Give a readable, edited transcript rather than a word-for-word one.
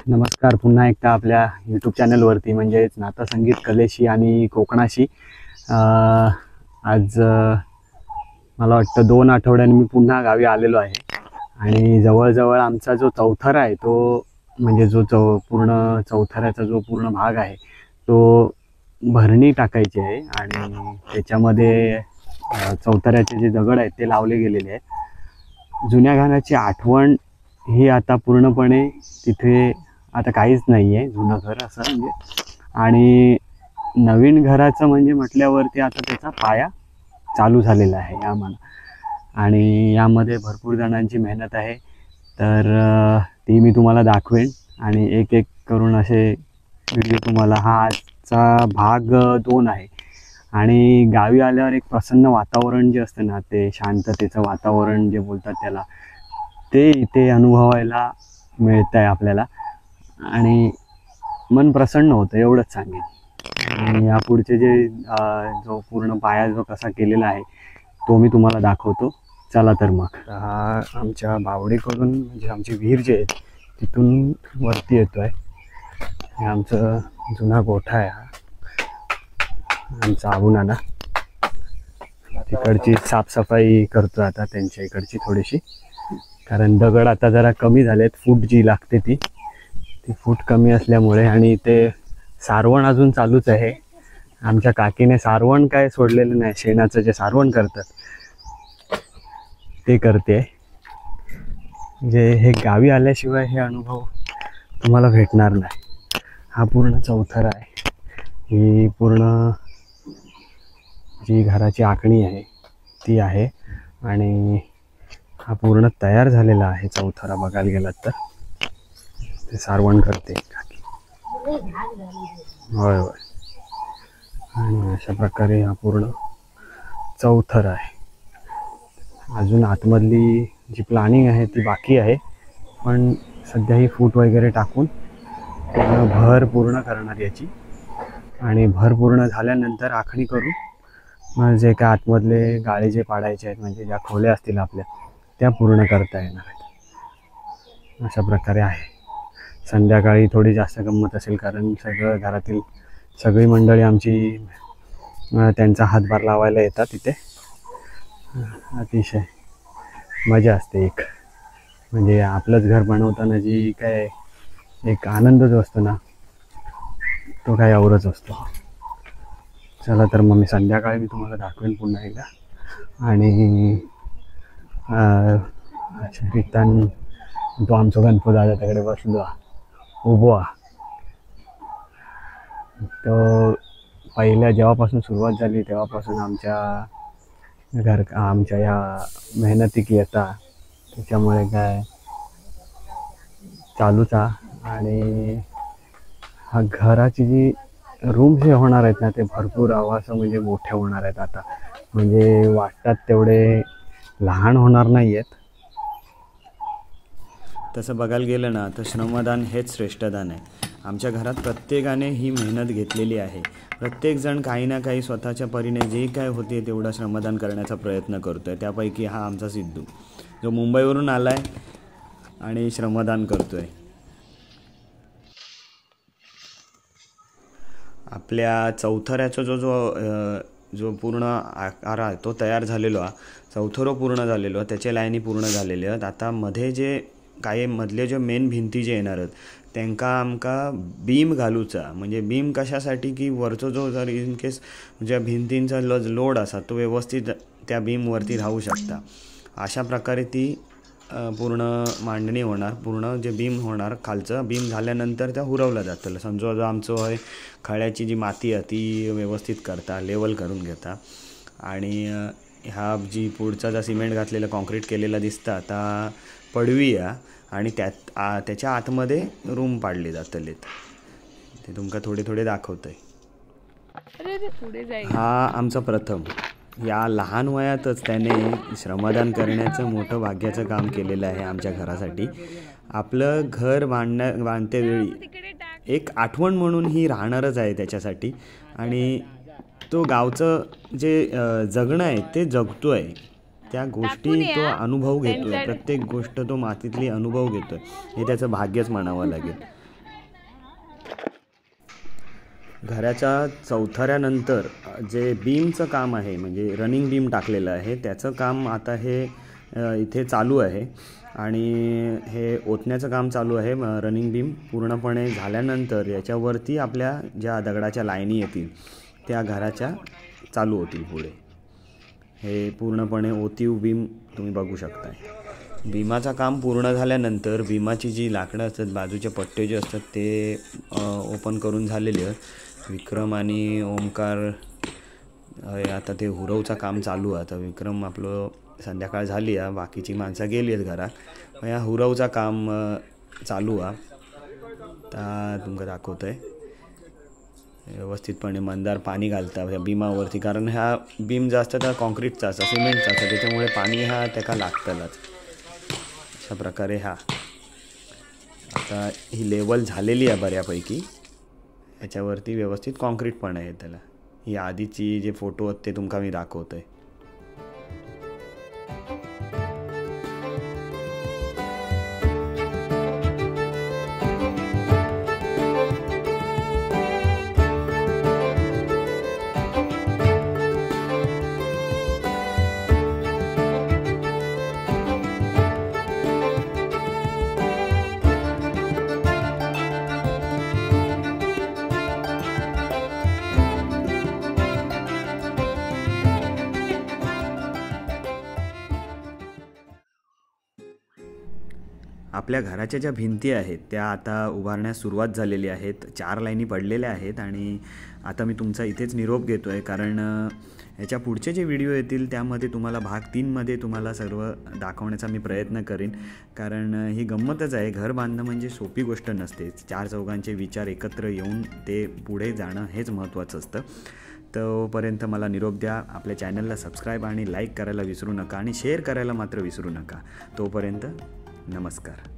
नमस्कार पुन्हा एकदा आपल्या यूट्यूब चॅनलवरती म्हणजेच नाता संगीत कलेशी आणि कोकणाशी आज मला वाटतं 2 आठवड्यांनी मी पुन्हा गावी आलेलो आहे आणि जवळजवळ आमचा जो चौथरा आहे तो म्हणजे पूर्ण चौथऱ्याचा जो पूर्ण भाग आहे तो भरणी टाकायची आहे आणि त्याच्यामध्ये चौथऱ्याचे जे दगड आहेत ते लावले गेलेले आहेत। जुन्या घराची आठवण ही आता पूर्णपणे तिथे आता काहीच नाही आहे, जुनं घर असं म्हणजे। आणि नवीन घराचं म्हणजे म्हटल्यावरती आता त्याचा पाया चालू झालेला आहे आम्हाला आणि यामध्ये भरपूर जणांची मेहनत आहे। तर ती मी तुम्हाला दाखवेन आणि एक एक करून असे व्हिडिओ तुम्हाला। हा आजचा भाग 2 आहे आणि गावी आल्यावर एक प्रसन्न वातावरण जे असतं ना, ते शांततेचं वातावरण जे बोलतात त्याला, ते इथे अनुभवायला मिळतं आहे आपल्याला आणि मन प्रसन्न होतं एवढंच सांगेन। आणि या पुढचे जे जो पूर्ण पाया जो कसा केलेला आहे तो मी तुम्हाला दाखवतो। चला तर मग हा आमच्या बावडीकडून म्हणजे आमची विहीर जे आहे तिथून वरती येतो आहे। हे आमचं जुना गोठा आहे, हा आमचा आबूनाना तिकडची साफसफाई करतो आता त्यांच्या इकडची थोडीशी, कारण दगड आता जरा कमी झालेत, फूट जी लागते ती फूट कमी असल्यामुळे। आणि ते सारवण अजून चालूच आहे, आमच्या काकीने सारवण काय सोडलेलं नाही, शेणाचं जे सारवण करतात ते करते। जे हे गावी आल्याशिवाय हे अनुभव तुम्हाला भेटणार नाही। हा पूर्ण चौथरा आहे, ही पूर्ण जी घराची आखणी आहे ती आहे आणि हा पूर्ण तयार झालेला आहे चौथरा। बघायला गेलात तर ते सारवण करते काकी, होय होय। आणि अशा प्रकारे हा पूर्ण चौथरा आहे। अजून आतमधली जी प्लॅनिंग आहे ती बाकी आहे, पण सध्या ही फूट वगैरे टाकून भर पूर्ण करणार याची आणि भर पूर्ण झाल्यानंतर आखणी करून मग जे काय आतमधले गाळे जे पाडायचे आहेत म्हणजे ज्या खोल्या असतील आपल्या त्या पूर्ण करता येणार आहेत। अशा प्रकारे आहे। संध्याकाळी थोडी जास्त गंमत असेल, कारण सगळं घरातील सगळी मंडळी आमची त्यांचा हातभार लावायला येतात तिथे। अतिशय मजा असते एक, म्हणजे आपलंच घर बनवताना जी काय एक आनंद जो असतो ना तो काय औरच असतो। चला तर मग मी संध्याकाळी मी तुम्हाला दाखवेन पुन्हा एकदा। आणि रितान तो आमचा गणपती दादा तिकडे बसलो उभा, तो पहिल्या जेव्हापासून सुरुवात झाली तेव्हापासून आमच्या या मेहनती की येता त्याच्यामुळे काय चालूच आहे। आणि हा घराची जी रूम जे होणार आहेत ना ते भरपूर आवाज म्हणजे मोठे होणार आहेत आता, म्हणजे वाटतात तेवढे लहान होणार नाही आहेत। तसं बघायला गेलं ना तर श्रमदान हेच श्रेष्ठदान आहे। आमच्या घरात प्रत्येकाने ही मेहनत घेतलेली आहे, प्रत्येकजण काही ना काही स्वतःच्या परीने जे काय होते तेवढं श्रमदान करण्याचा प्रयत्न करतो आहे। त्यापैकी हा आमचा सिद्धू जो मुंबईवरून आला आहे आणि श्रमदान करतो आहे। आपल्या चौथऱ्याचा जो पूर्ण आकार आहे तो तयार झालेलो आहे, चौथरो पूर्ण झालेलो आहे, त्याचे लाईनी पूर्ण झालेले आहेत। आता मध्ये जे काही मधले जे मेन भिंती जे येणार आहेत त्यांका आमका बीम घालूचा, म्हणजे बीम कशासाठी की वरचो जो जर इन केस ज्या भिंतींचा लोड असा तो व्यवस्थित त्या बीमवरती राहू शकता, अशा प्रकारे ती पूर्ण मांडणी होणार। पूर्ण जे बीम होणार खालचं बीम झाल्यानंतर त्या हुरवलं जातं। समजा जो आमचं आहे खळ्याची जी माती आहे ती व्यवस्थित करता, लेवल करून घेता आणि ह्या जी पुढचा जो सिमेंट घातलेलं कॉन्क्रीट केलेला दिसतं आता पडवी आहे आणि त्याच्या आतमध्ये रूम पाडले जातलेत, ते तुमका थोडे थोडे दाखवतंय। हा आमचा प्रथम, या लहान वयातच त्याने श्रमदान करण्याचं मोठं भाग्याचं काम केलेलं आहे आमच्या घरासाठी। आपलं घर बांधतेवेळी एक आठवण म्हणून ही राहणारच आहे त्याच्यासाठी। आणि तो गावचं जे जगणं आहे ते जगतो आहे, त्या गोष्टी तो अनुभव घेतो आहे, प्रत्येक गोष्ट तो मातीतली अनुभव घेतो आहे, हे त्याचं भाग्यच म्हणावं लागेल। घराच्या चौथऱ्यानंतर जे बीमचं काम आहे, म्हणजे रनिंग बीम टाकलेलं आहे, त्याचं काम आता हे इथे चालू आहे आणि हे ओतण्याचं काम चालू आहे. रनिंग बीम पूर्णपणे झाल्यानंतर याच्यावरती आपल्या ज्या दगडाच्या लाईनी येतील त्या घराच्या चालू होतील पुढे. हे पूर्णपणे ओतीव बीम तुम्ही बघू शकताय. बीमाचं काम पूर्ण झाल्यानंतर बीमाची जी लाकडं असतात, बाजूचे पट्टे जे असतात ते ओपन करून झालेले आहेत. विक्रम आणि ओमकार आता ते हुरवचं काम चालू आहे. आता विक्रम आपलं संध्याकाळ झाली आहे, बाकीची माणसं गेली आहेत घरात. या हुरवचं काम चालू आहे. आता तुमका दाखवतो आहे. व्यवस्थितपणे मंदार पाणी घालता ह्या बीमावरती, कारण ह्या बीम जास्त तर कॉन्क्रीटचा असता, सिमेंटचा असता, त्याच्यामुळे पाणी हा त्याला लागतलंच. अशा प्रकारे आता ही लेवल झालेली आहे बऱ्यापैकी. याच्यावरती व्यवस्थित कॉन्क्रीट पण आहे त्याला. ही आधीची जे फोटो आहेत ते तुमका मी दाखवतो आहे. आपल्या घराच्या ज्या भिंती आहेत त्या आता उभारण्यास सुरुवात झालेली आहेत. 4 लाईनी पडलेल्या आहेत आणि आता मी तुमचा इथेच निरोप घेतो आहे, कारण याच्या पुढचे जे व्हिडिओ येतील त्यामध्ये तुम्हाला भाग 3मध्ये तुम्हाला सर्व दाखवण्याचा मी प्रयत्न करीन. कारण ही गंमतच आहे. घर बांधणं म्हणजे सोपी गोष्ट नसते. 4 चौघांचे विचार एकत्र येऊन ते पुढे जाणं हेच महत्त्वाचं असतं. तोपर्यंत मला निरोप द्या. आपल्या चॅनलला सबस्क्राईब आणि लाईक करायला विसरू नका आणि शेअर करायला मात्र विसरू नका. तोपर्यंत नमस्कार.